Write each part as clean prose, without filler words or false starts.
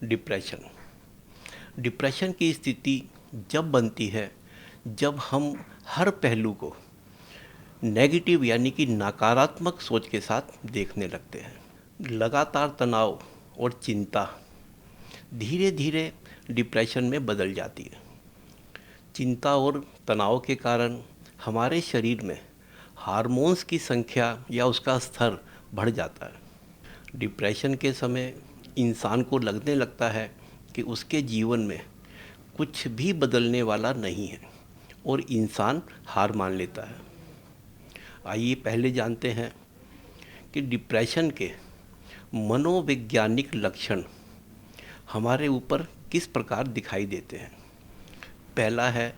Depression. Depression की स्थिति जब बनती है जब हम हर पहलू को नेगेटिव यानी कि नकारात्मक सोच के साथ देखने लगते हैं। लगातार तनाव और चिंता धीरे धीरे डिप्रेशन में बदल जाती है। चिंता और तनाव के कारण हमारे शरीर में हार्मोन्स की संख्या या उसका स्तर बढ़ जाता है। डिप्रेशन के समय इंसान को लगने लगता है कि उसके जीवन में कुछ भी बदलने वाला नहीं है और इंसान हार मान लेता है। आइए पहले जानते हैं कि डिप्रेशन के मनोवैज्ञानिक लक्षण हमारे ऊपर किस प्रकार दिखाई देते हैं। पहला है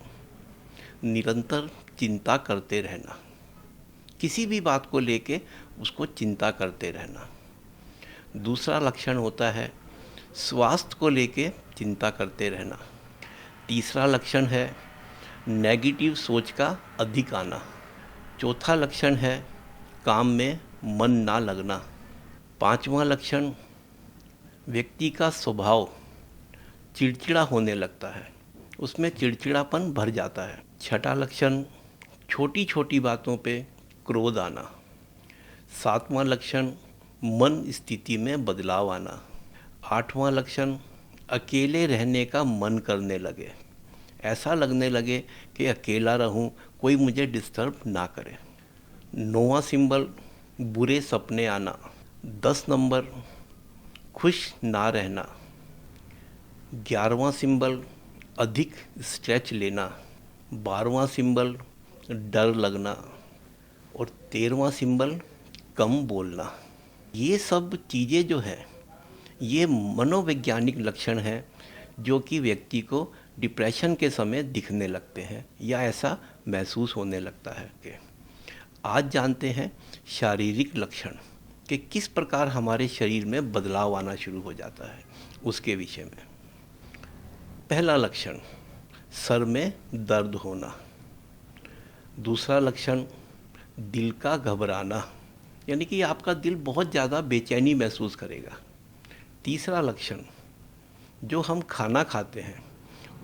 निरंतर चिंता करते रहना, किसी भी बात को लेके उसको चिंता करते रहना। दूसरा लक्षण होता है स्वास्थ्य को लेके चिंता करते रहना। तीसरा लक्षण है नेगेटिव सोच का अधिक आना। चौथा लक्षण है काम में मन ना लगना। पांचवा लक्षण व्यक्ति का स्वभाव चिड़चिड़ा होने लगता है, उसमें चिड़चिड़ापन भर जाता है। छठा लक्षण छोटी छोटी बातों पे क्रोध आना। सातवां लक्षण मन स्थिति में बदलाव आना। आठवां लक्षण अकेले रहने का मन करने लगे, ऐसा लगने लगे कि अकेला रहूं, कोई मुझे डिस्टर्ब ना करे। नौवां सिंबल बुरे सपने आना। 10 नंबर खुश ना रहना। 11वां सिंबल अधिक स्ट्रेच लेना। 12वां सिंबल डर लगना और 13वां सिंबल कम बोलना। ये सब चीज़ें जो है ये मनोवैज्ञानिक लक्षण हैं जो कि व्यक्ति को डिप्रेशन के समय दिखने लगते हैं या ऐसा महसूस होने लगता है। कि आज जानते हैं शारीरिक लक्षण कि किस प्रकार हमारे शरीर में बदलाव आना शुरू हो जाता है, उसके विषय में। पहला लक्षण सर में दर्द होना। दूसरा लक्षण दिल का घबराना, यानी कि आपका दिल बहुत ज़्यादा बेचैनी महसूस करेगा। तीसरा लक्षण जो हम खाना खाते हैं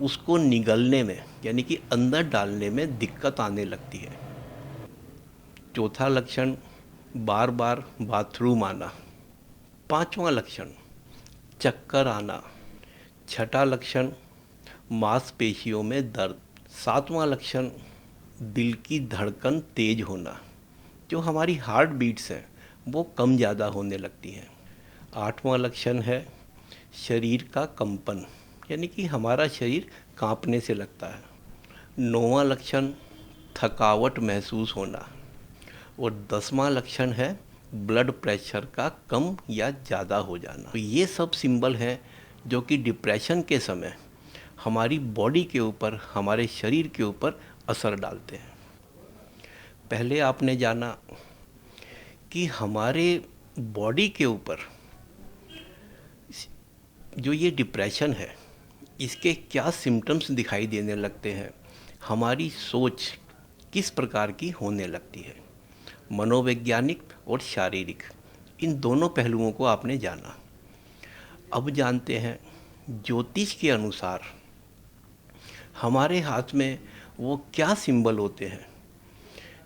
उसको निगलने में यानी कि अंदर डालने में दिक्कत आने लगती है। चौथा लक्षण बार बार बाथरूम आना। पांचवा लक्षण चक्कर आना। छठा लक्षण मांसपेशियों में दर्द। सातवां लक्षण दिल की धड़कन तेज होना, जो हमारी हार्ट बीट्स हैं वो कम ज़्यादा होने लगती हैं। आठवां लक्षण है शरीर का कंपन, यानी कि हमारा शरीर कांपने से लगता है। नौवां लक्षण थकावट महसूस होना और 10वां लक्षण है ब्लड प्रेशर का कम या ज़्यादा हो जाना। तो ये सब सिंबल हैं जो कि डिप्रेशन के समय हमारी बॉडी के ऊपर, हमारे शरीर के ऊपर असर डालते हैं। पहले आपने जाना कि हमारे बॉडी के ऊपर जो ये डिप्रेशन है इसके क्या सिम्टम्स दिखाई देने लगते हैं, हमारी सोच किस प्रकार की होने लगती है। मनोवैज्ञानिक और शारीरिक, इन दोनों पहलुओं को आपने जाना। अब जानते हैं ज्योतिष के अनुसार हमारे हाथ में वो क्या सिंबल होते हैं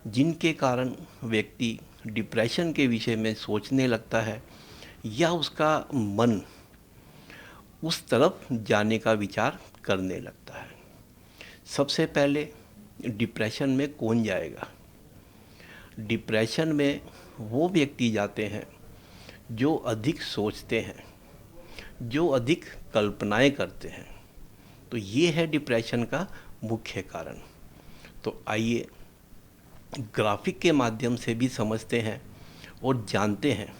जिनके कारण व्यक्ति डिप्रेशन के विषय में सोचने लगता है या उसका मन उस तरफ जाने का विचार करने लगता है। सबसे पहले डिप्रेशन में कौन जाएगा? डिप्रेशन में वो व्यक्ति जाते हैं जो अधिक सोचते हैं, जो अधिक कल्पनाएं करते हैं। तो ये है डिप्रेशन का मुख्य कारण। तो आइए ग्राफिक के माध्यम से भी समझते हैं और जानते हैं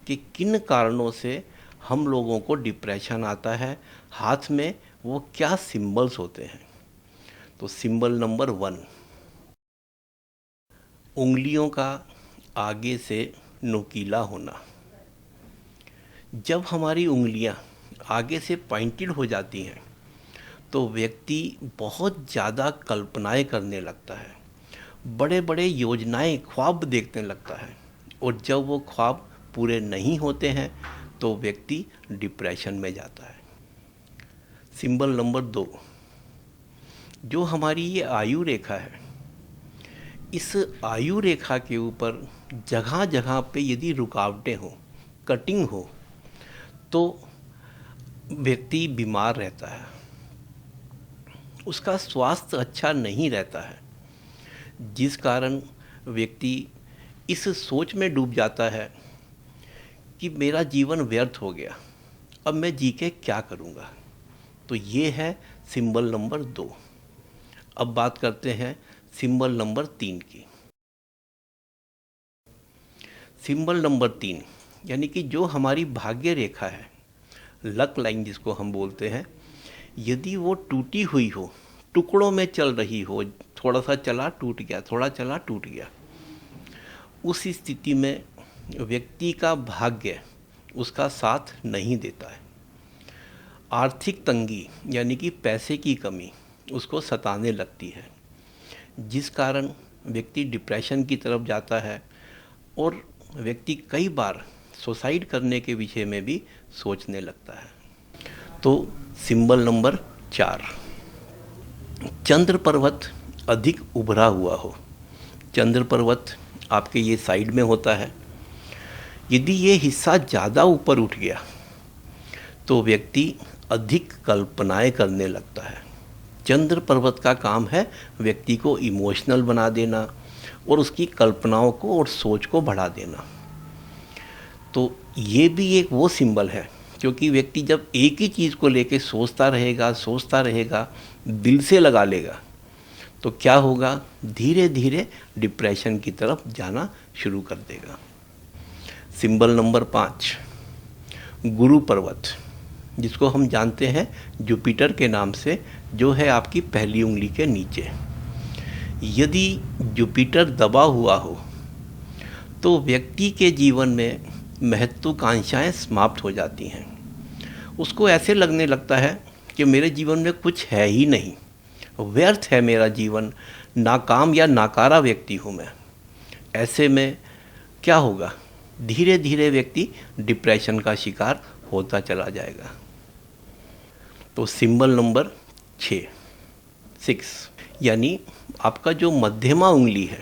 कि किन कारणों से हम लोगों को डिप्रेशन आता है, हाथ में वो क्या सिंबल्स होते हैं। तो सिंबल नंबर 1, उंगलियों का आगे से नुकीला होना। जब हमारी उंगलियां आगे से पॉइंटेड हो जाती हैं तो व्यक्ति बहुत ज़्यादा कल्पनाएं करने लगता है, बड़े बड़े योजनाएं, ख्वाब देखने लगता है और जब वो ख्वाब पूरे नहीं होते हैं तो व्यक्ति डिप्रेशन में जाता है। सिंबल नंबर 2, जो हमारी ये आयु रेखा है, इस आयु रेखा के ऊपर जगह जगह पे यदि रुकावटें हो, कटिंग हो, तो व्यक्ति बीमार रहता है, उसका स्वास्थ्य अच्छा नहीं रहता है, जिस कारण व्यक्ति इस सोच में डूब जाता है कि मेरा जीवन व्यर्थ हो गया, अब मैं जी के क्या करूँगा। तो ये है सिंबल नंबर 2। अब बात करते हैं सिंबल नंबर 3 की। सिंबल नंबर 3 यानी कि जो हमारी भाग्य रेखा है, लक लाइन जिसको हम बोलते हैं, यदि वो टूटी हुई हो, टुकड़ों में चल रही हो, थोड़ा सा चला टूट गया, थोड़ा चला टूट गया, उस स्थिति में व्यक्ति का भाग्य उसका साथ नहीं देता है। आर्थिक तंगी यानी कि पैसे की कमी उसको सताने लगती है, जिस कारण व्यक्ति डिप्रेशन की तरफ जाता है और व्यक्ति कई बार सुसाइड करने के विषय में भी सोचने लगता है। तो सिंबल नंबर 4, चंद्र पर्वत अधिक उभरा हुआ हो। चंद्र पर्वत आपके ये साइड में होता है, यदि ये हिस्सा ज़्यादा ऊपर उठ गया तो व्यक्ति अधिक कल्पनाएं करने लगता है। चंद्र पर्वत का काम है व्यक्ति को इमोशनल बना देना और उसकी कल्पनाओं को और सोच को बढ़ा देना। तो ये भी एक वो सिंबल है, क्योंकि व्यक्ति जब एक ही चीज़ को लेके सोचता रहेगा, दिल से लगा लेगा, तो क्या होगा, धीरे धीरे डिप्रेशन की तरफ जाना शुरू कर देगा। सिंबल नंबर 5, गुरु पर्वत, जिसको हम जानते हैं जुपिटर के नाम से, जो है आपकी पहली उंगली के नीचे। यदि जुपिटर दबा हुआ हो तो व्यक्ति के जीवन में महत्वाकांक्षाएं समाप्त हो जाती हैं। उसको ऐसे लगने लगता है कि मेरे जीवन में कुछ है ही नहीं, व्यर्थ है मेरा जीवन, नाकाम या नाकारा व्यक्ति हूँ मैं। ऐसे में क्या होगा, धीरे धीरे व्यक्ति डिप्रेशन का शिकार होता चला जाएगा। तो सिंबल नंबर 6 यानी आपका जो मध्यमा उंगली है,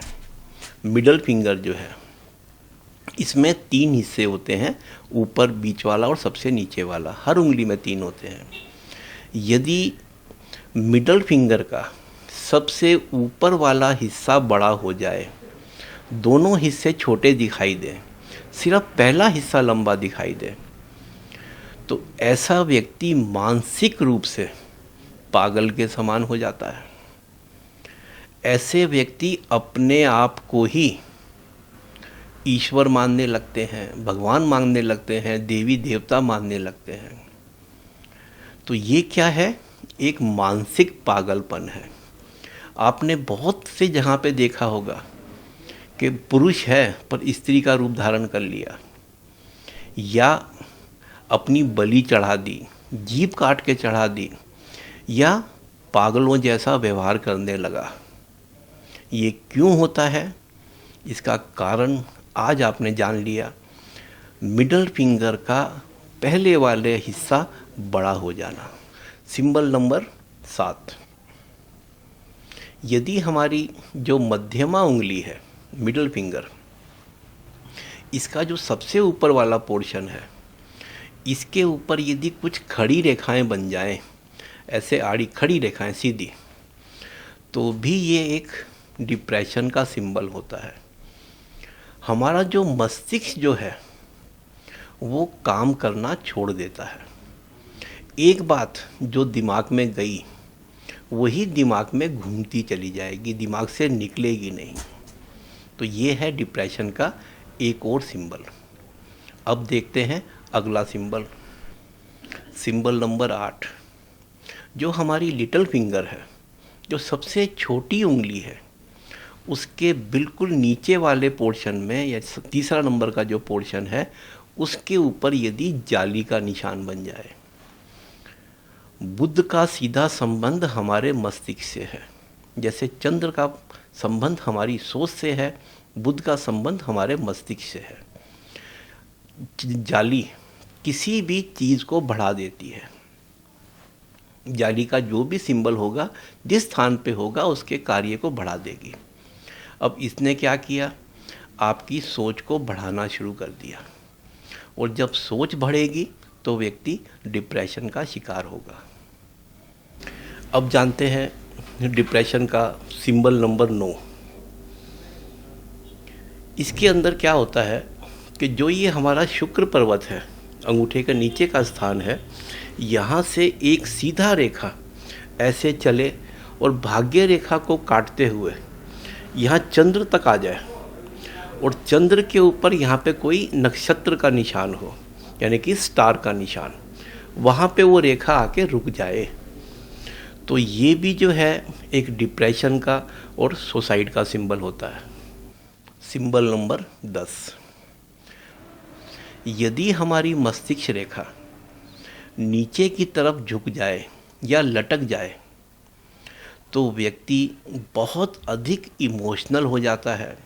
मिडल फिंगर जो है, इसमें 3 हिस्से होते हैं, ऊपर, बीच वाला और सबसे नीचे वाला। हर उंगली में 3 होते हैं। यदि मिडल फिंगर का सबसे ऊपर वाला हिस्सा बड़ा हो जाए, दोनों हिस्से छोटे दिखाई दें, सिर्फ पहला हिस्सा लंबा दिखाई दे, तो ऐसा व्यक्ति मानसिक रूप से पागल के समान हो जाता है। ऐसे व्यक्ति अपने आप को ही ईश्वर मानने लगते हैं, भगवान मानने लगते हैं, देवी देवता मानने लगते हैं। तो ये क्या है, एक मानसिक पागलपन है। आपने बहुत से जगह पे देखा होगा कि पुरुष है पर स्त्री का रूप धारण कर लिया, या अपनी बलि चढ़ा दी, जीभ काट के चढ़ा दी, या पागलों जैसा व्यवहार करने लगा। ये क्यों होता है, इसका कारण आज आपने जान लिया। मिडल फिंगर का पहले वाले हिस्सा बड़ा हो जाना। सिंबल नंबर 7, यदि हमारी जो मध्यमा उंगली है, मिडल फिंगर, इसका जो सबसे ऊपर वाला पोर्शन है, इसके ऊपर यदि कुछ खड़ी रेखाएं बन जाएं, ऐसे आड़ी खड़ी रेखाएं सीधी, तो भी ये एक डिप्रेशन का सिंबल होता है। हमारा जो मस्तिष्क जो है वो काम करना छोड़ देता है। एक बात जो दिमाग में गई वही दिमाग में घूमती चली जाएगी, दिमाग से निकलेगी नहीं। तो ये है डिप्रेशन का एक और सिंबल। अब देखते हैं अगला सिंबल, सिंबल नंबर 8, जो हमारी लिटिल फिंगर है, जो सबसे छोटी उंगली है, उसके बिल्कुल नीचे वाले पोर्शन में, या तीसरा नंबर का जो पोर्शन है, उसके ऊपर यदि जाली का निशान बन जाए। बुध का सीधा संबंध हमारे मस्तिष्क से है। जैसे चंद्र का संबंध हमारी सोच से है, बुध का संबंध हमारे मस्तिष्क से है। जाली किसी भी चीज़ को बढ़ा देती है। जाली का जो भी सिंबल होगा, जिस स्थान पे होगा उसके कार्य को बढ़ा देगी। अब इसने क्या किया, आपकी सोच को बढ़ाना शुरू कर दिया, और जब सोच बढ़ेगी तो व्यक्ति डिप्रेशन का शिकार होगा। अब जानते हैं डिप्रेशन का सिंबल नंबर 9। इसके अंदर क्या होता है कि जो ये हमारा शुक्र पर्वत है, अंगूठे के नीचे का स्थान है, यहाँ से एक सीधा रेखा ऐसे चले और भाग्य रेखा को काटते हुए यहाँ चंद्र तक आ जाए, और चंद्र के ऊपर यहाँ पे कोई नक्षत्र का निशान हो, यानी कि स्टार का निशान, वहाँ पे वो रेखा आके रुक जाए, तो ये भी जो है एक डिप्रेशन का और सुसाइड का सिंबल होता है। Symbol number 10। यदि हमारी मस्तिष्क रेखा नीचे की तरफ झुक जाए या लटक जाए तो व्यक्ति बहुत अधिक इमोशनल हो जाता है,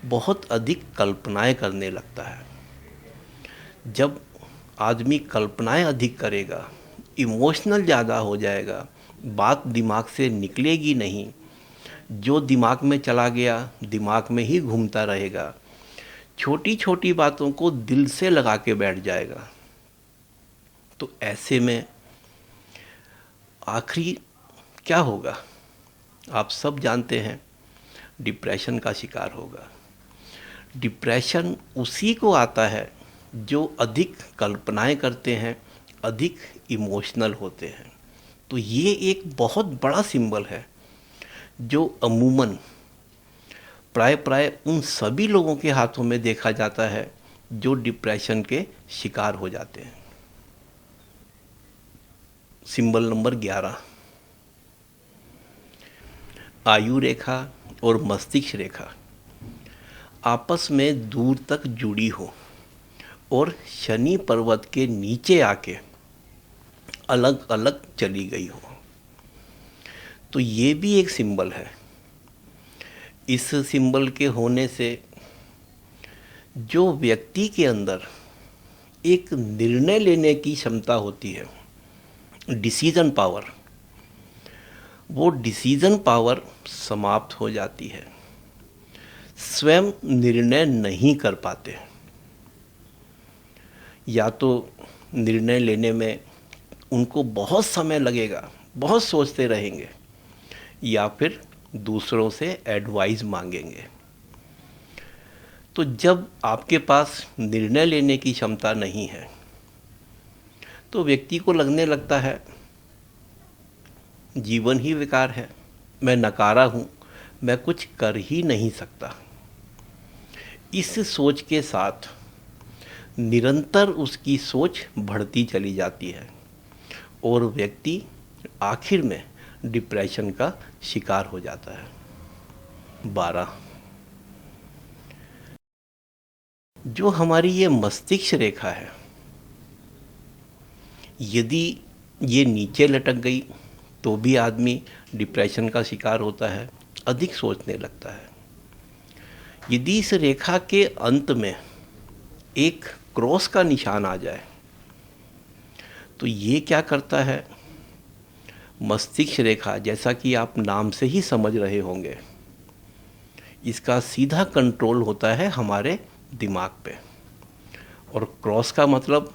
बहुत अधिक कल्पनाएं करने लगता है। जब आदमी कल्पनाएं अधिक करेगा, इमोशनल ज़्यादा हो जाएगा, बात दिमाग से निकलेगी नहीं, जो दिमाग में चला गया दिमाग में ही घूमता रहेगा, छोटी छोटी बातों को दिल से लगा के बैठ जाएगा। तो ऐसे में आखिरी क्या होगा, आप सब जानते हैं, डिप्रेशन का शिकार होगा। डिप्रेशन उसी को आता है जो अधिक कल्पनाएं करते हैं, अधिक इमोशनल होते हैं। तो ये एक बहुत बड़ा सिंबल है जो अमूमन प्राय उन सभी लोगों के हाथों में देखा जाता है जो डिप्रेशन के शिकार हो जाते हैं। Symbol number 11। आयु रेखा और मस्तिष्क रेखा आपस में दूर तक जुड़ी हो और शनि पर्वत के नीचे आके अलग अलग चली गई हो, तो ये भी एक सिंबल है। इस सिंबल के होने से जो व्यक्ति के अंदर एक निर्णय लेने की क्षमता होती है, डिसीजन पावर, वो डिसीजन पावर समाप्त हो जाती है, स्वयं निर्णय नहीं कर पाते। या तो निर्णय लेने में उनको बहुत समय लगेगा, बहुत सोचते रहेंगे, या फिर दूसरों से एडवाइस मांगेंगे। तो जब आपके पास निर्णय लेने की क्षमता नहीं है तो व्यक्ति को लगने लगता है जीवन ही बेकार है, मैं नकारा हूँ, मैं कुछ कर ही नहीं सकता। इस सोच के साथ निरंतर उसकी सोच बढ़ती चली जाती है और व्यक्ति आखिर में डिप्रेशन का शिकार हो जाता है। 12। जो हमारी ये मस्तिष्क रेखा है, यदि ये नीचे लटक गई तो भी आदमी डिप्रेशन का शिकार होता है, अधिक सोचने लगता है। यदि इस रेखा के अंत में एक क्रॉस का निशान आ जाए तो ये क्या करता है, मस्तिष्क रेखा, जैसा कि आप नाम से ही समझ रहे होंगे, इसका सीधा कंट्रोल होता है हमारे दिमाग पे, और क्रॉस का मतलब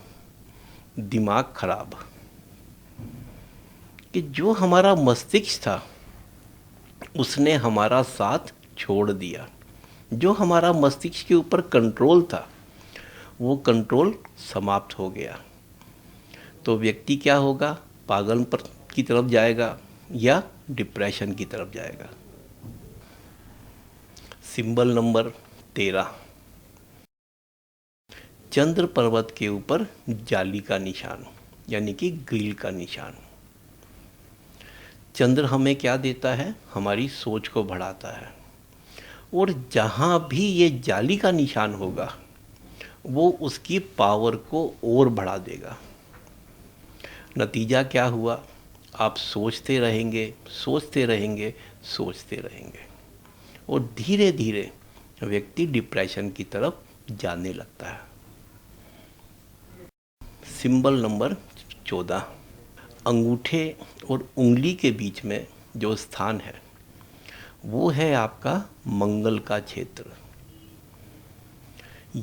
दिमाग खराब। कि जो हमारा मस्तिष्क था उसने हमारा साथ छोड़ दिया, जो हमारा मस्तिष्क के ऊपर कंट्रोल था वो कंट्रोल समाप्त हो गया। तो व्यक्ति क्या होगा, पागलपन की तरफ जाएगा या डिप्रेशन की तरफ जाएगा। Symbol number 13। चंद्र पर्वत के ऊपर जाली का निशान, यानी कि ग्रिल का निशान। चंद्र हमें क्या देता है, हमारी सोच को बढ़ाता है, और जहाँ भी ये जाली का निशान होगा वो उसकी पावर को और बढ़ा देगा। नतीजा क्या हुआ, आप सोचते रहेंगे, सोचते रहेंगे, सोचते रहेंगे, और धीरे धीरे व्यक्ति डिप्रेशन की तरफ जाने लगता है। Symbol number 14। अंगूठे और उंगली के बीच में जो स्थान है वो है आपका मंगल का क्षेत्र।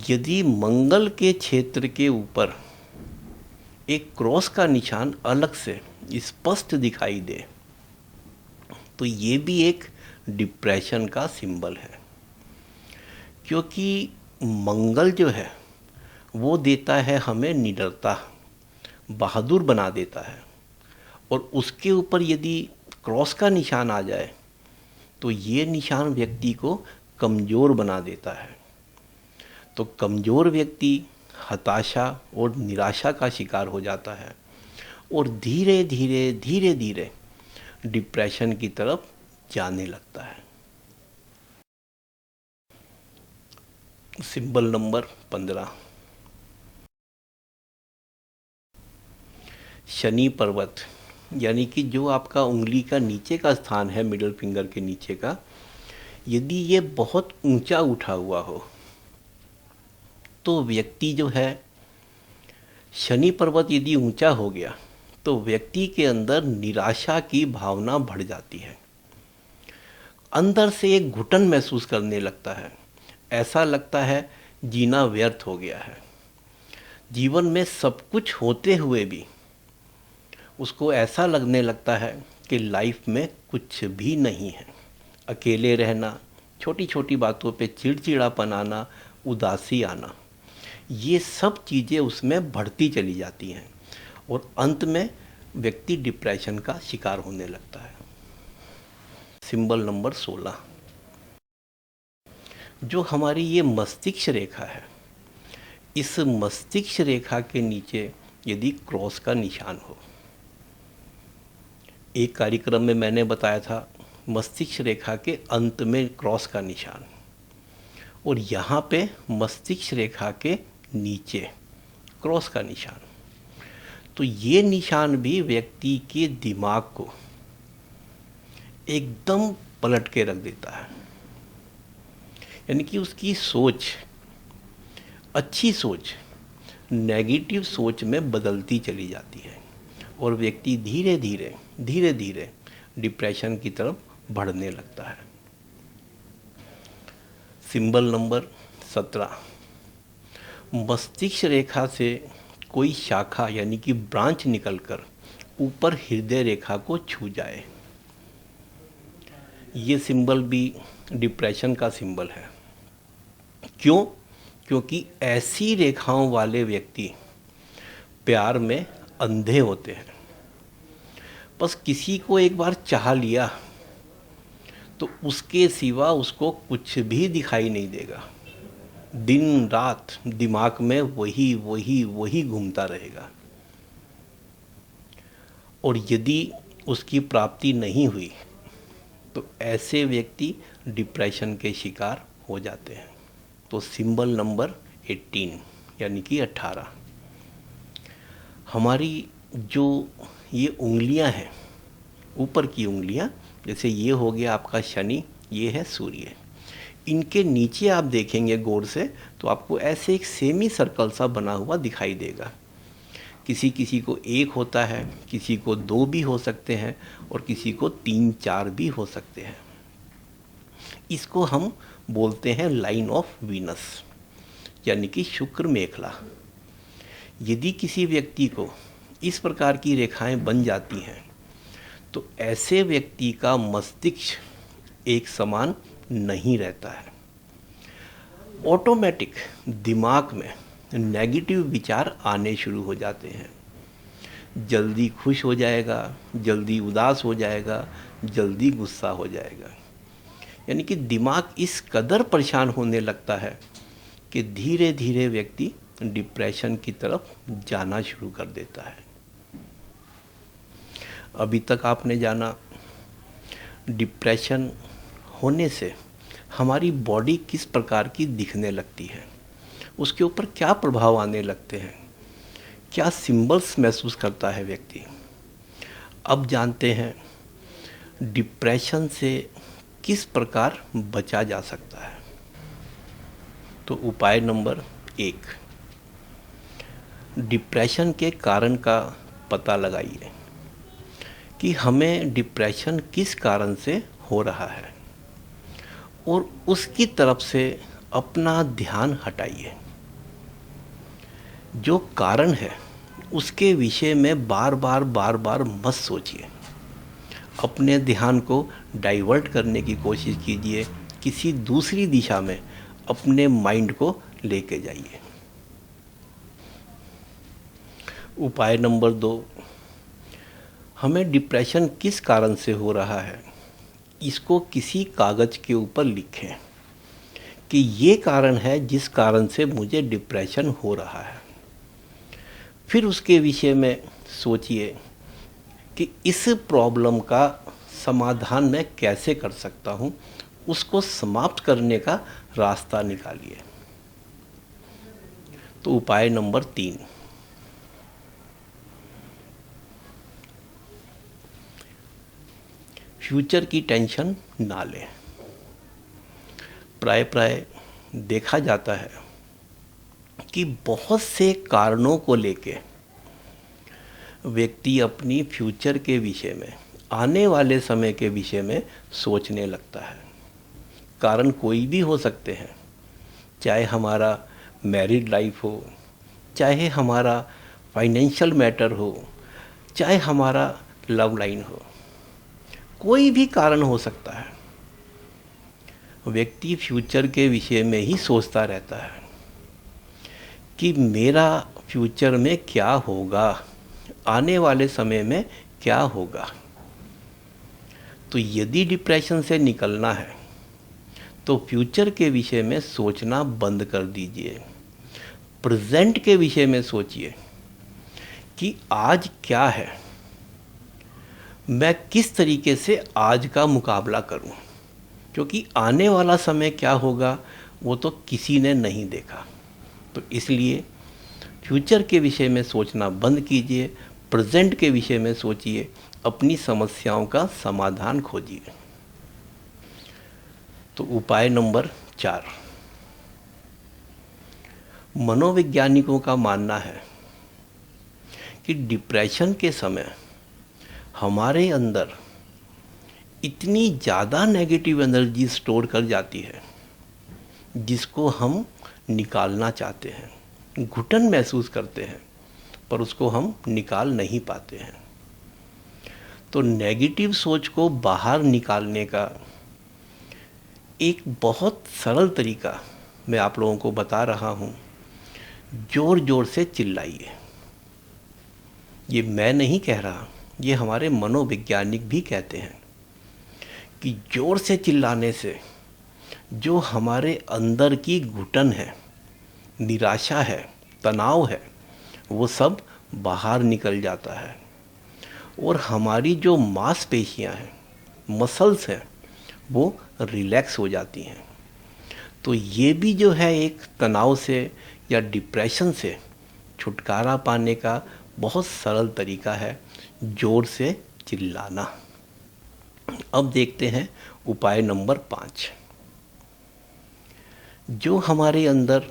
यदि मंगल के क्षेत्र के ऊपर एक क्रॉस का निशान अलग से स्पष्ट दिखाई दे तो ये भी एक डिप्रेशन का सिंबल है, क्योंकि मंगल जो है वो देता है हमें निडरता, बहादुर बना देता है, और उसके ऊपर यदि क्रॉस का निशान आ जाए तो ये निशान व्यक्ति को कमज़ोर बना देता है। तो कमज़ोर व्यक्ति हताशा और निराशा का शिकार हो जाता है और धीरे धीरे डिप्रेशन की तरफ जाने लगता है। सिंबल नंबर 15, शनि पर्वत, यानी कि जो आपका उंगली का नीचे का स्थान है, मिडिल फिंगर के नीचे का, यदि ये बहुत ऊंचा उठा हुआ हो तो व्यक्ति जो है, शनि पर्वत यदि ऊंचा हो गया तो व्यक्ति के अंदर निराशा की भावना बढ़ जाती है। अंदर से एक घुटन महसूस करने लगता है, ऐसा लगता है जीना व्यर्थ हो गया है। जीवन में सब कुछ होते हुए भी उसको ऐसा लगने लगता है कि लाइफ में कुछ भी नहीं है। अकेले रहना, छोटी छोटी बातों पे चिड़चिड़ापन आना, उदासी आना, ये सब चीज़ें उसमें बढ़ती चली जाती हैं और अंत में व्यक्ति डिप्रेशन का शिकार होने लगता है। सिंबल नंबर 16, जो हमारी ये मस्तिष्क रेखा है, इस मस्तिष्क रेखा के नीचे यदि क्रॉस का निशान हो, एक कार्यक्रम में मैंने बताया था मस्तिष्क रेखा के अंत में क्रॉस का निशान, और यहाँ पे मस्तिष्क रेखा के नीचे क्रॉस का निशान, तो ये निशान भी व्यक्ति के दिमाग को एकदम पलट के रख देता है। यानी कि उसकी सोच, अच्छी सोच नेगेटिव सोच में बदलती चली जाती है और व्यक्ति धीरे धीरे डिप्रेशन की तरफ बढ़ने लगता है। सिंबल नंबर 17, मस्तिष्क रेखा से कोई शाखा यानी कि ब्रांच निकलकर ऊपर हृदय रेखा को छू जाए, ये सिंबल भी डिप्रेशन का सिंबल है। क्यों? क्योंकि ऐसी रेखाओं वाले व्यक्ति प्यार में अंधे होते हैं। बस किसी को एक बार चाह लिया तो उसके सिवा उसको कुछ भी दिखाई नहीं देगा। दिन रात दिमाग में वही घूमता रहेगा, और यदि उसकी प्राप्ति नहीं हुई तो ऐसे व्यक्ति डिप्रेशन के शिकार हो जाते हैं। तो सिंबल नंबर 18 यानी कि 18, हमारी जो ये उंगलियां हैं, ऊपर की उंगलियां, जैसे ये हो गया आपका शनि, ये है सूर्य, इनके नीचे आप देखेंगे गौर से तो आपको ऐसे एक सेमी सर्कल सा बना हुआ दिखाई देगा। किसी किसी को एक होता है, किसी को 2 भी हो सकते हैं और किसी को 3-4 भी हो सकते हैं। इसको हम बोलते हैं लाइन ऑफ वीनस, यानी कि शुक्र मेखला। यदि किसी व्यक्ति को इस प्रकार की रेखाएं बन जाती हैं तो ऐसे व्यक्ति का मस्तिष्क एक समान नहीं रहता है। ऑटोमेटिक दिमाग में नेगेटिव विचार आने शुरू हो जाते हैं। जल्दी खुश हो जाएगा, जल्दी उदास हो जाएगा, जल्दी गुस्सा हो जाएगा। यानी कि दिमाग इस कदर परेशान होने लगता है कि धीरे धीरे व्यक्ति डिप्रेशन की तरफ जाना शुरू कर देता है। अभी तक आपने जाना डिप्रेशन होने से हमारी बॉडी किस प्रकार की दिखने लगती है, उसके ऊपर क्या प्रभाव आने लगते हैं, क्या सिंबल्स महसूस करता है व्यक्ति। अब जानते हैं डिप्रेशन से किस प्रकार बचा जा सकता है। तो उपाय नंबर 1, डिप्रेशन के कारण का पता लगाइए। कि हमें डिप्रेशन किस कारण से हो रहा है और उसकी तरफ से अपना ध्यान हटाइए। जो कारण है उसके विषय में बार बार मत सोचिए। अपने ध्यान को डाइवर्ट करने की कोशिश कीजिए, किसी दूसरी दिशा में अपने माइंड को लेके जाइए। उपाय नंबर 2, हमें डिप्रेशन किस कारण से हो रहा है इसको किसी कागज़ के ऊपर लिखें कि ये कारण है जिस कारण से मुझे डिप्रेशन हो रहा है। फिर उसके विषय में सोचिए कि इस प्रॉब्लम का समाधान मैं कैसे कर सकता हूँ, उसको समाप्त करने का रास्ता निकालिए। तो उपाय नंबर 3, फ्यूचर की टेंशन ना लें। प्राय देखा जाता है कि बहुत से कारणों को लेके व्यक्ति अपनी फ्यूचर के विषय में, आने वाले समय के विषय में सोचने लगता है। कारण कोई भी हो सकते हैं, चाहे हमारा मैरिड लाइफ हो, चाहे हमारा फाइनेंशियल मैटर हो, चाहे हमारा लव लाइन हो, कोई भी कारण हो सकता है। व्यक्ति फ्यूचर के विषय में ही सोचता रहता है कि मेरा फ्यूचर में क्या होगा, आने वाले समय में क्या होगा। तो यदि डिप्रेशन से निकलना है तो फ्यूचर के विषय में सोचना बंद कर दीजिए। प्रेजेंट के विषय में सोचिए कि आज क्या है, मैं किस तरीके से आज का मुकाबला करूं, क्योंकि आने वाला समय क्या होगा वो तो किसी ने नहीं देखा। तो इसलिए फ्यूचर के विषय में सोचना बंद कीजिए, प्रेजेंट के विषय में सोचिए, अपनी समस्याओं का समाधान खोजिए। तो उपाय नंबर 4, मनोवैज्ञानिकों का मानना है कि डिप्रेशन के समय हमारे अंदर इतनी ज़्यादा नेगेटिव एनर्जी स्टोर कर जाती है जिसको हम निकालना चाहते हैं, घुटन महसूस करते हैं, पर उसको हम निकाल नहीं पाते हैं। तो नेगेटिव सोच को बाहर निकालने का एक बहुत सरल तरीका मैं आप लोगों को बता रहा हूँ। ज़ोर ज़ोर से चिल्लाइए। ये मैं नहीं कह रहा, ये हमारे मनोवैज्ञानिक भी कहते हैं कि ज़ोर से चिल्लाने से जो हमारे अंदर की घुटन है, निराशा है, तनाव है, वो सब बाहर निकल जाता है और हमारी जो मांसपेशियां हैं, मसल्स हैं, वो रिलैक्स हो जाती हैं। तो ये भी जो है एक तनाव से या डिप्रेशन से छुटकारा पाने का बहुत सरल तरीका है, ज़ोर से चिल्लाना। अब देखते हैं उपाय नंबर 5। जो हमारे अंदर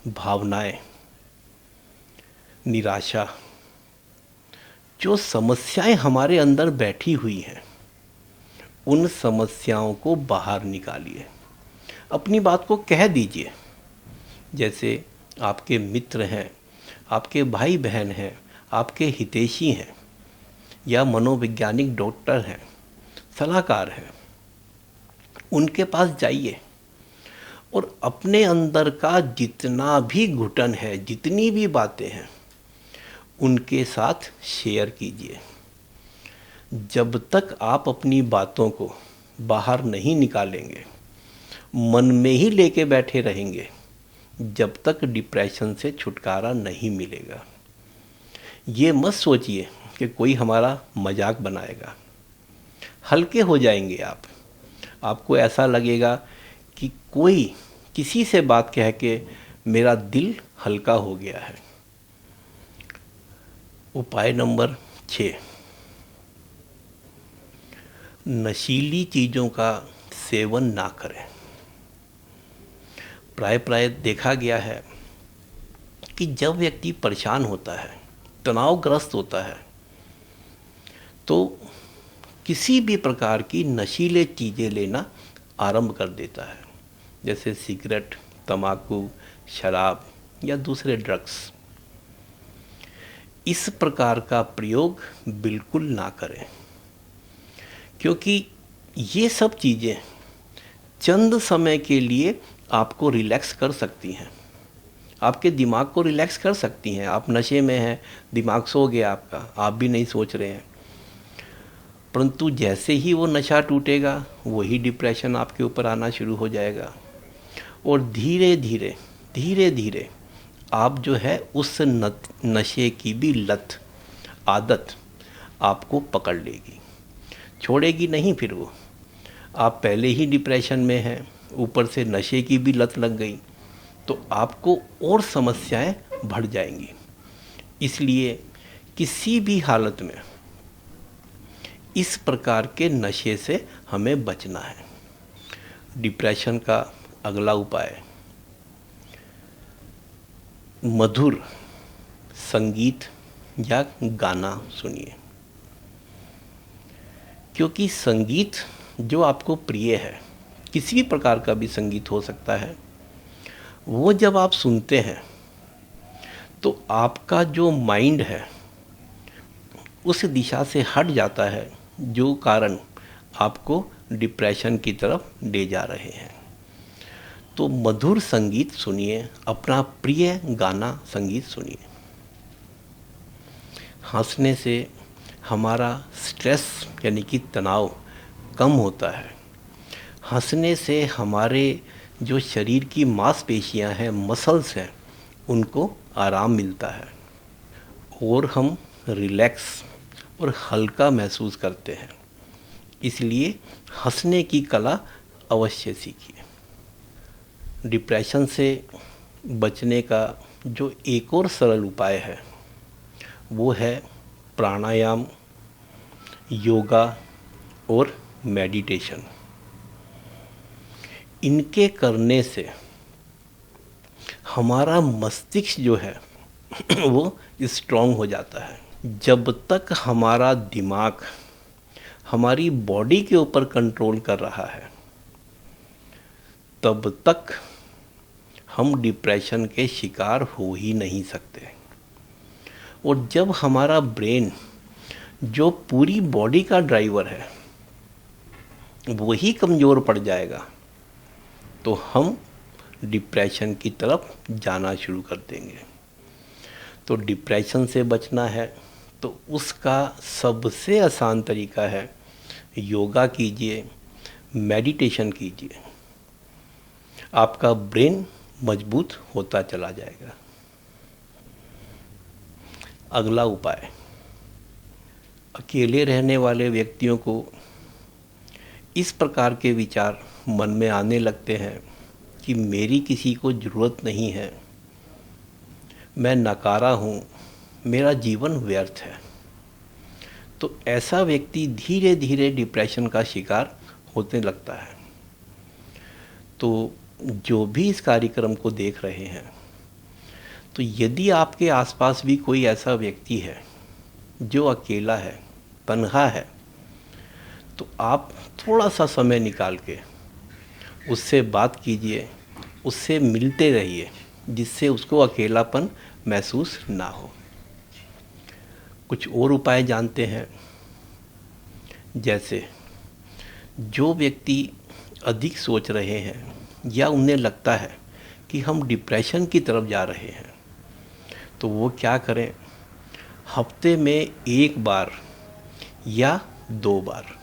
भावनाएं, निराशा, जो समस्याएं हमारे अंदर बैठी हुई हैं, उन समस्याओं को बाहर निकालिए। अपनी बात को कह दीजिए। जैसे आपके मित्र हैं, आपके भाई बहन हैं, आपके हितैषी हैं या मनोवैज्ञानिक डॉक्टर हैं, सलाहकार हैं, उनके पास जाइए और अपने अंदर का जितना भी घुटन है, जितनी भी बातें हैं, उनके साथ शेयर कीजिए। जब तक आप अपनी बातों को बाहर नहीं निकालेंगे, मन में ही लेके बैठे रहेंगे, जब तक डिप्रेशन से छुटकारा नहीं मिलेगा। ये मत सोचिए कि कोई हमारा मजाक बनाएगा। हल्के हो जाएंगे आप। आपको ऐसा लगेगा कि कोई किसी से बात कह के मेरा दिल हल्का हो गया है। उपाय नंबर 6, नशीली चीज़ों का सेवन ना करें। प्राय देखा गया है कि जब व्यक्ति परेशान होता है, तनावग्रस्त होता है, तो किसी भी प्रकार की नशीले चीज़ें लेना आरंभ कर देता है, जैसे सिगरेट, तंबाकू, शराब या दूसरे ड्रग्स। इस प्रकार का प्रयोग बिल्कुल ना करें, क्योंकि ये सब चीज़ें चंद समय के लिए आपको रिलैक्स कर सकती हैं, आपके दिमाग को रिलैक्स कर सकती हैं। आप नशे में हैं, दिमाग सो गया आपका, आप भी नहीं सोच रहे हैं, परंतु जैसे ही वो नशा टूटेगा वही डिप्रेशन आपके ऊपर आना शुरू हो जाएगा और धीरे धीरे आप जो है उस नशे की भी लत, आदत आपको पकड़ लेगी, छोड़ेगी नहीं। फिर वो आप पहले ही डिप्रेशन में हैं, ऊपर से नशे की भी लत लग गई तो आपको और समस्याएं बढ़ जाएंगी। इसलिए किसी भी हालत में इस प्रकार के नशे से हमें बचना है। डिप्रेशन का अगला उपाय, मधुर संगीत या गाना सुनिए, क्योंकि संगीत जो आपको प्रिय है, किसी भी प्रकार का भी संगीत हो सकता है, वो जब आप सुनते हैं तो आपका जो माइंड है उस दिशा से हट जाता है जो कारण आपको डिप्रेशन की तरफ ले जा रहे हैं। तो मधुर संगीत सुनिए, अपना प्रिय गाना संगीत सुनिए। हंसने से हमारा स्ट्रेस यानी कि तनाव कम होता है। हंसने से हमारे जो शरीर की मांसपेशियां हैं, मसल्स हैं, उनको आराम मिलता है और हम रिलैक्स और हल्का महसूस करते हैं। इसलिए हंसने की कला अवश्य सीखिए। डिप्रेशन से बचने का जो एक और सरल उपाय है वो है प्राणायाम, योगा और मेडिटेशन। इनके करने से हमारा मस्तिष्क जो है वो स्ट्रॉन्ग हो जाता है। जब तक हमारा दिमाग हमारी बॉडी के ऊपर कंट्रोल कर रहा है तब तक हम डिप्रेशन के शिकार हो ही नहीं सकते। और जब हमारा ब्रेन जो पूरी बॉडी का ड्राइवर है वही कमज़ोर पड़ जाएगा तो हम डिप्रेशन की तरफ जाना शुरू कर देंगे। तो डिप्रेशन से बचना है तो उसका सबसे आसान तरीका है योगा कीजिए, मेडिटेशन कीजिए, आपका ब्रेन मजबूत होता चला जाएगा। अगला उपाय, अकेले रहने वाले व्यक्तियों को इस प्रकार के विचार मन में आने लगते हैं कि मेरी किसी को ज़रूरत नहीं है, मैं नकारा हूँ, मेरा जीवन व्यर्थ है। तो ऐसा व्यक्ति धीरे धीरे डिप्रेशन का शिकार होने लगता है। तो जो भी इस कार्यक्रम को देख रहे हैं, तो यदि आपके आसपास भी कोई ऐसा व्यक्ति है जो अकेला है, तन्हा है, तो आप थोड़ा सा समय निकाल के उससे बात कीजिए, उससे मिलते रहिए, जिससे उसको अकेलापन महसूस ना हो। कुछ और उपाय जानते हैं, जैसे जो व्यक्ति अधिक सोच रहे हैं या उन्हें लगता है कि हम डिप्रेशन की तरफ जा रहे हैं, तो वो क्या करें, हफ्ते में 1 बार या 2 बार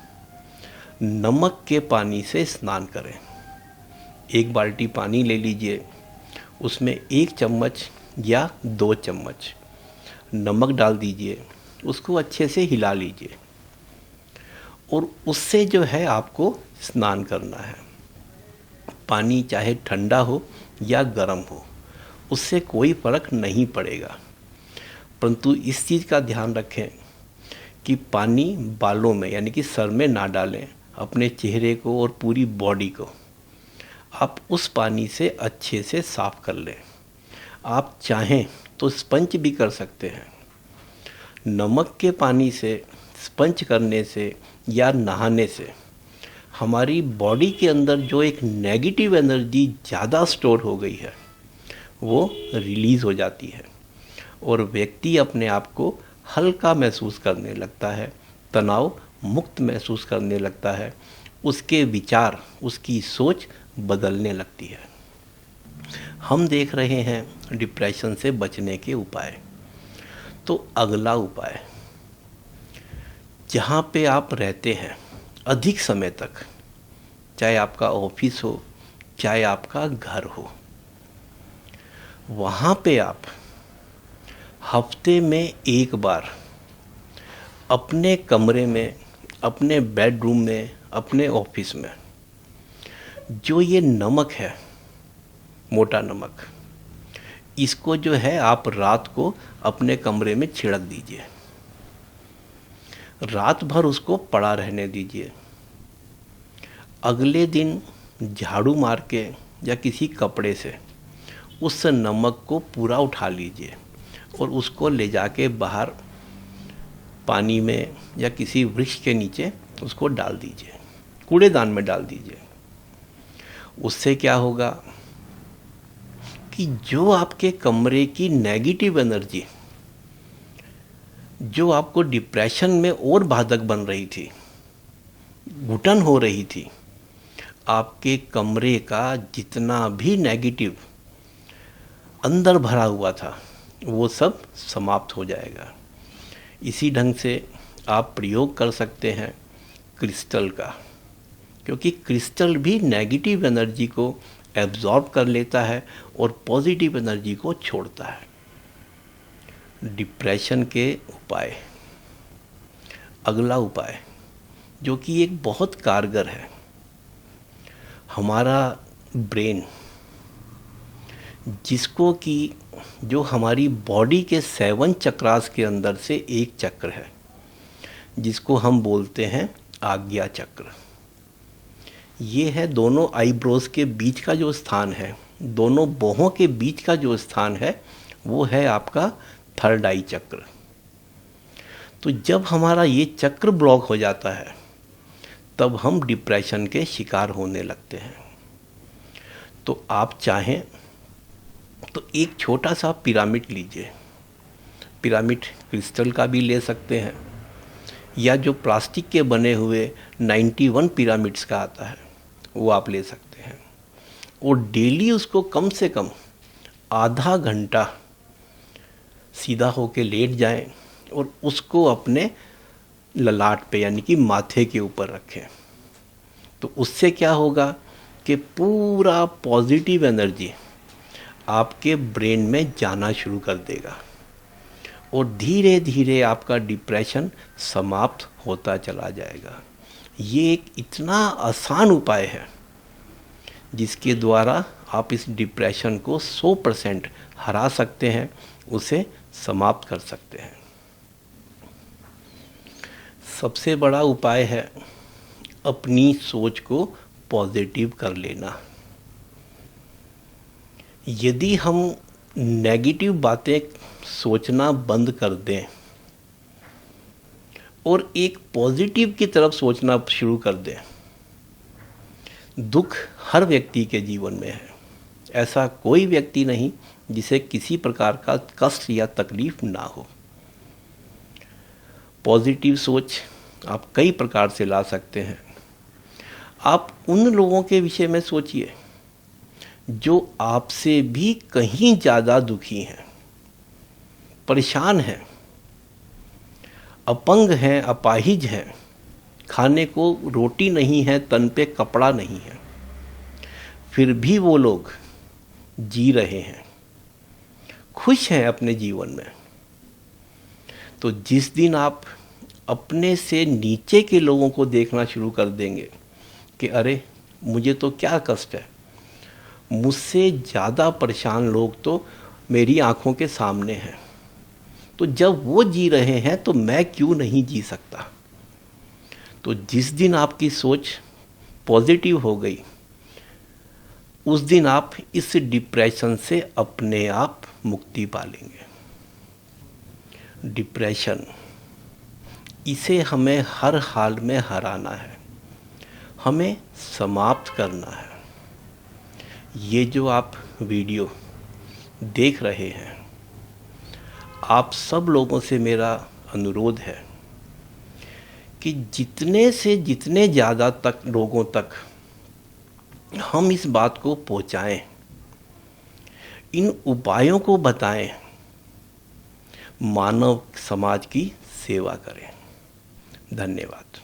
नमक के पानी से स्नान करें। 1 बाल्टी पानी ले लीजिए, उसमें 1 चम्मच या 2 चम्मच नमक डाल दीजिए, उसको अच्छे से हिला लीजिए और उससे जो है आपको स्नान करना है। पानी चाहे ठंडा हो या गर्म हो, उससे कोई फ़र्क नहीं पड़ेगा, परंतु इस चीज़ का ध्यान रखें कि पानी बालों में यानी कि सर में ना डालें। अपने चेहरे को और पूरी बॉडी को आप उस पानी से अच्छे से साफ़ कर लें। आप चाहें तो स्पंज भी कर सकते हैं। नमक के पानी से स्पंज करने से या नहाने से हमारी बॉडी के अंदर जो एक नेगेटिव एनर्जी ज़्यादा स्टोर हो गई है वो रिलीज़ हो जाती है और व्यक्ति अपने आप को हल्का महसूस करने लगता है, तनाव मुक्त महसूस करने लगता है, उसके विचार, उसकी सोच बदलने लगती है। हम देख रहे हैं डिप्रेशन से बचने के उपाय। तो अगला उपाय, जहाँ पे आप रहते हैं अधिक समय तक, चाहे आपका ऑफिस हो चाहे आपका घर हो, वहाँ पे आप हफ्ते में एक बार अपने कमरे में, अपने बेडरूम में, अपने ऑफिस में जो ये नमक है, मोटा नमक, इसको जो है आप रात को अपने कमरे में छिड़क दीजिए। रात भर उसको पड़ा रहने दीजिए। अगले दिन झाड़ू मार के या किसी कपड़े से उस नमक को पूरा उठा लीजिए और उसको ले जाके बाहर पानी में या किसी वृक्ष के नीचे उसको डाल दीजिए, कूड़ेदान में डाल दीजिए। उससे क्या होगा कि जो आपके कमरे की नेगेटिव एनर्जी, जो आपको डिप्रेशन में और बाधक बन रही थी, घुटन हो रही थी, आपके कमरे का जितना भी नेगेटिव अंदर भरा हुआ था वो सब समाप्त हो जाएगा। इसी ढंग से आप प्रयोग कर सकते हैं क्रिस्टल का, क्योंकि क्रिस्टल भी नेगेटिव एनर्जी को एब्जॉर्ब कर लेता है और पॉजिटिव एनर्जी को छोड़ता है। डिप्रेशन के उपाय, अगला उपाय जो कि एक बहुत कारगर है, हमारा ब्रेन, जिसको कि जो हमारी बॉडी के 7 चक्रास के अंदर से एक चक्र है जिसको हम बोलते हैं आज्ञा चक्र। ये है दोनों आईब्रोज के बीच का जो स्थान है, दोनों बाहों के बीच का जो स्थान है, वो है आपका थर्ड आई चक्र। तो जब हमारा ये चक्र ब्लॉक हो जाता है तब हम डिप्रेशन के शिकार होने लगते हैं। तो आप चाहें तो एक छोटा सा पिरामिड लीजिए, पिरामिड क्रिस्टल का भी ले सकते हैं या जो प्लास्टिक के बने हुए 91 पिरामिड्स का आता है वो आप ले सकते हैं, और डेली उसको कम से कम आधा घंटा सीधा होके लेट जाएं और उसको अपने ललाट पे यानी कि माथे के ऊपर रखें। तो उससे क्या होगा कि पूरा पॉजिटिव एनर्जी आपके ब्रेन में जाना शुरू कर देगा और धीरे धीरे आपका डिप्रेशन समाप्त होता चला जाएगा। ये एक इतना आसान उपाय है जिसके द्वारा आप इस डिप्रेशन को 100% हरा सकते हैं, उसे समाप्त कर सकते हैं। सबसे बड़ा उपाय है अपनी सोच को पॉजिटिव कर लेना। यदि हम नेगेटिव बातें सोचना बंद कर दें और एक पॉजिटिव की तरफ सोचना शुरू कर दें, दुख हर व्यक्ति के जीवन में है। ऐसा कोई व्यक्ति नहीं जिसे किसी प्रकार का कष्ट या तकलीफ ना हो। पॉजिटिव सोच आप कई प्रकार से ला सकते हैं। आप उन लोगों के विषय में सोचिए जो आपसे भी कहीं ज़्यादा दुखी हैं, परेशान हैं, अपंग हैं, अपाहिज हैं, खाने को रोटी नहीं है, तन पे कपड़ा नहीं है, फिर भी वो लोग जी रहे हैं, खुश हैं अपने जीवन में। तो जिस दिन आप अपने से नीचे के लोगों को देखना शुरू कर देंगे कि अरे मुझे तो क्या कष्ट है, मुझसे ज़्यादा परेशान लोग तो मेरी आंखों के सामने हैं, तो जब वो जी रहे हैं तो मैं क्यों नहीं जी सकता। तो जिस दिन आपकी सोच पॉजिटिव हो गई, उस दिन आप इस डिप्रेशन से अपने आप मुक्ति पा लेंगे। डिप्रेशन इसे हमें हर हाल में हराना है, हमें समाप्त करना है। ये जो आप वीडियो देख रहे हैं, आप सब लोगों से मेरा अनुरोध है कि जितने से जितने ज़्यादा तक लोगों तक हम इस बात को पहुंचाएं, इन उपायों को बताएं, मानव समाज की सेवा करें। धन्यवाद।